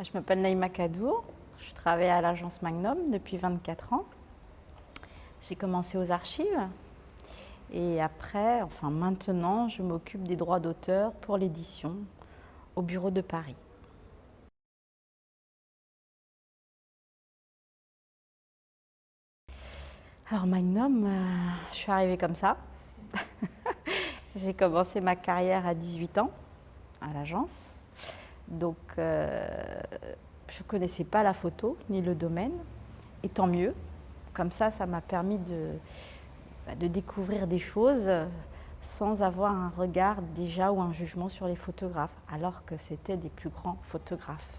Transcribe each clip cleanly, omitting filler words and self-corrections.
Je m'appelle Naïma Kadour, je travaille à l'agence Magnum depuis 24 ans. J'ai commencé aux archives et après, enfin maintenant, je m'occupe des droits d'auteur pour l'édition au bureau de Paris. Alors Magnum, je suis arrivée comme ça. J'ai commencé ma carrière à 18 ans à l'agence. Donc je ne connaissais pas la photo ni le domaine, et tant mieux. Comme ça m'a permis de découvrir des choses sans avoir un regard déjà ou un jugement sur les photographes, alors que c'était des plus grands photographes.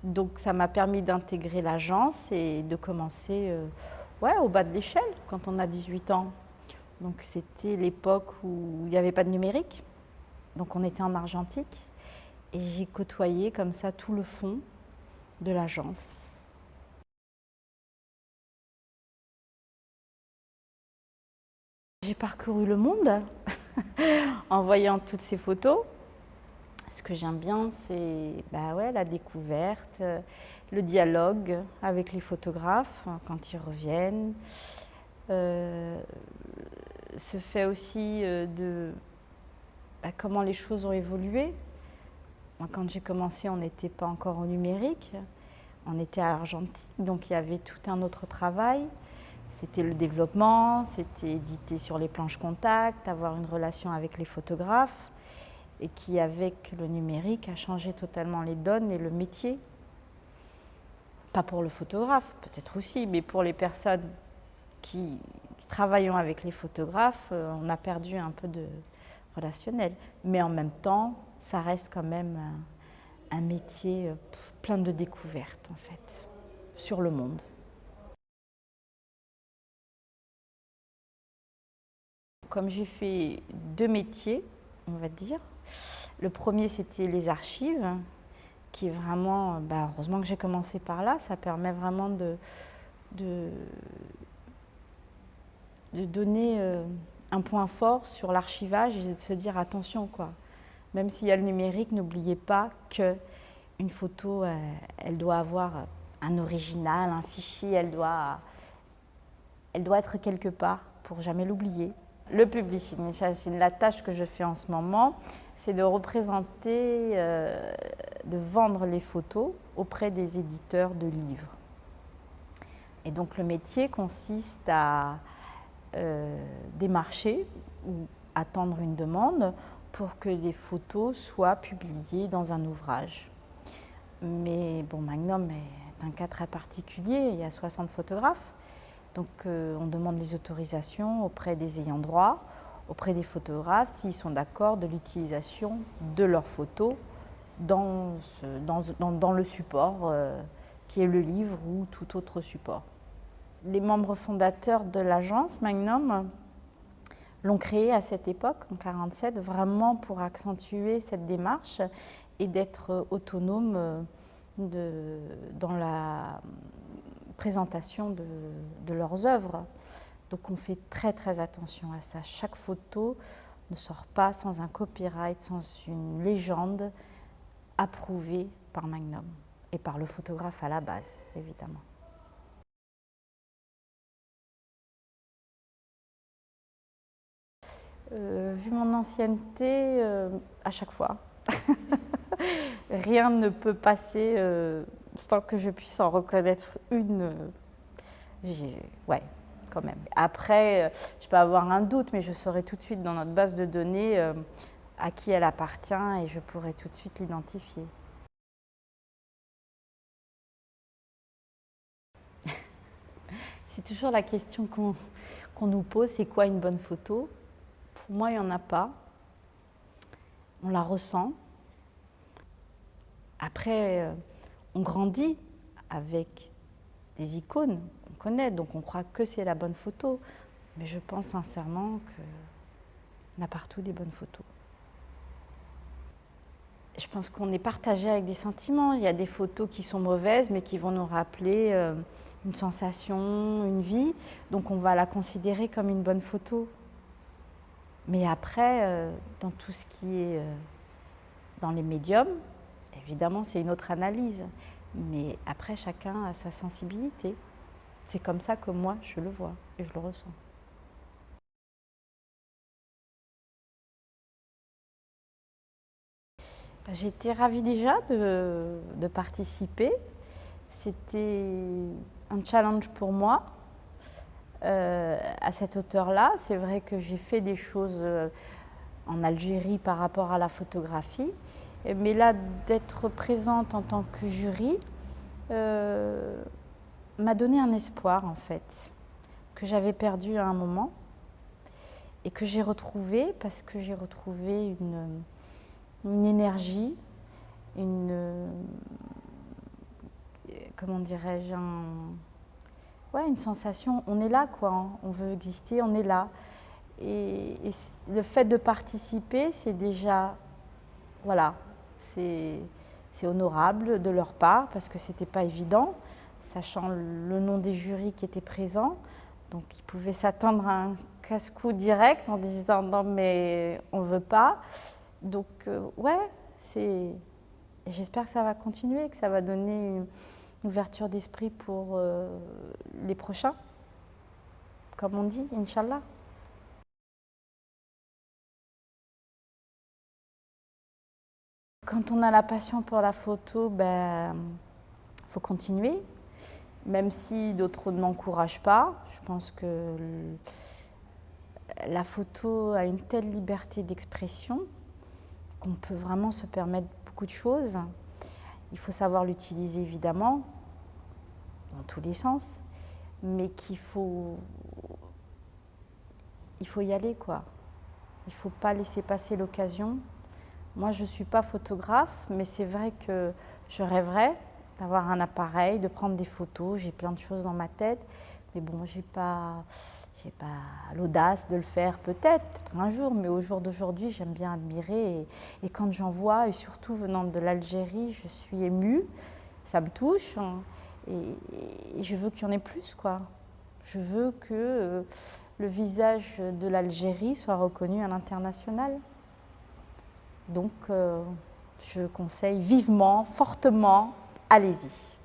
Donc ça m'a permis d'intégrer l'agence et de commencer au bas de l'échelle quand on a 18 ans. Donc c'était l'époque où il n'y avait pas de numérique, donc on était en argentique et j'ai côtoyé comme ça tout le fond de l'agence. J'ai parcouru le monde en voyant toutes ces photos. Ce que j'aime bien, c'est la découverte, le dialogue avec les photographes quand ils reviennent. Ce fait aussi de comment les choses ont évolué. Moi, quand j'ai commencé, on n'était pas encore au numérique, on était à l'argentique, donc il y avait tout un autre travail. C'était le développement, c'était éditer sur les planches contact, avoir une relation avec les photographes, et qui, avec le numérique, a changé totalement les donnes et le métier. Pas pour le photographe, peut-être aussi, mais pour les personnes qui travaillent avec les photographes, on a perdu un peu de relationnel. Mais en même temps, ça reste quand même un métier plein de découvertes, en fait, sur le monde. Comme j'ai fait deux métiers, on va dire, le premier c'était les archives, qui est vraiment, heureusement que j'ai commencé par là, ça permet vraiment de donner un point fort sur l'archivage et de se dire attention quoi. Même s'il y a le numérique, n'oubliez pas qu'une photo, elle doit avoir un original, un fichier, elle doit être quelque part pour jamais l'oublier. Le publishing, c'est la tâche que je fais en ce moment, c'est de représenter, de vendre les photos auprès des éditeurs de livres. Et donc le métier consiste à démarcher ou attendre une demande pour que les photos soient publiées dans un ouvrage. Mais bon, Magnum est un cas très particulier, il y a 60 photographes. Donc on demande les autorisations auprès des ayants droit, auprès des photographes, s'ils sont d'accord de l'utilisation de leurs photos dans le support qui est le livre ou tout autre support. Les membres fondateurs de l'agence Magnum l'ont créée à cette époque, en 1947, vraiment pour accentuer cette démarche et d'être autonome dans la présentation de leurs œuvres. Donc on fait très très attention à ça. Chaque photo ne sort pas sans un copyright, sans une légende approuvée par Magnum et par le photographe à la base, évidemment. Vu mon ancienneté, à chaque fois. Rien ne peut passer sans que je puisse en reconnaître une. Ouais, quand même. Après, je peux avoir un doute, mais je saurai tout de suite dans notre base de données à qui elle appartient et je pourrai tout de suite l'identifier. C'est toujours la question qu'on nous pose, c'est quoi une bonne photo? Pour moi, il n'y en a pas. On la ressent. Après, on grandit avec des icônes qu'on connaît, donc on croit que c'est la bonne photo. Mais je pense sincèrement qu'on a partout des bonnes photos. Je pense qu'on est partagé avec des sentiments. Il y a des photos qui sont mauvaises, mais qui vont nous rappeler une sensation, une vie. Donc on va la considérer comme une bonne photo. Mais après, dans tout ce qui est dans les médiums, Évidemment, c'est une autre analyse, mais après, chacun a sa sensibilité. C'est comme ça que moi, je le vois et je le ressens. J'étais ravie déjà de participer. C'était un challenge pour moi à cette hauteur-là. C'est vrai que j'ai fait des choses en Algérie par rapport à la photographie, mais là, d'être présente en tant que jury m'a donné un espoir en fait, que j'avais perdu à un moment et que j'ai retrouvé parce que j'ai retrouvé une énergie, comment dirais-je, une sensation, on est là quoi, hein. On veut exister, on est là. Et le fait de participer, c'est déjà, voilà, c'est honorable de leur part parce que c'était pas évident, sachant le nom des jurys qui étaient présents. Donc ils pouvaient s'attendre à un casse-cou direct en disant non mais on veut pas. Donc j'espère que ça va continuer, que ça va donner une ouverture d'esprit pour les prochains, comme on dit, Inch'Allah. Quand on a la passion pour la photo, faut continuer, même si d'autres ne m'encouragent pas. Je pense que la photo a une telle liberté d'expression qu'on peut vraiment se permettre beaucoup de choses. Il faut savoir l'utiliser évidemment, dans tous les sens, mais il faut y aller quoi. Il ne faut pas laisser passer l'occasion. Moi, je ne suis pas photographe, mais c'est vrai que je rêverais d'avoir un appareil, de prendre des photos. J'ai plein de choses dans ma tête, mais bon, j'ai pas l'audace de le faire peut-être un jour, mais au jour d'aujourd'hui, j'aime bien admirer. Et quand j'en vois, et surtout venant de l'Algérie, je suis émue, ça me touche, hein, et je veux qu'il y en ait plus, quoi. Je veux que le visage de l'Algérie soit reconnu à l'international. Donc, je conseille vivement, fortement, allez-y.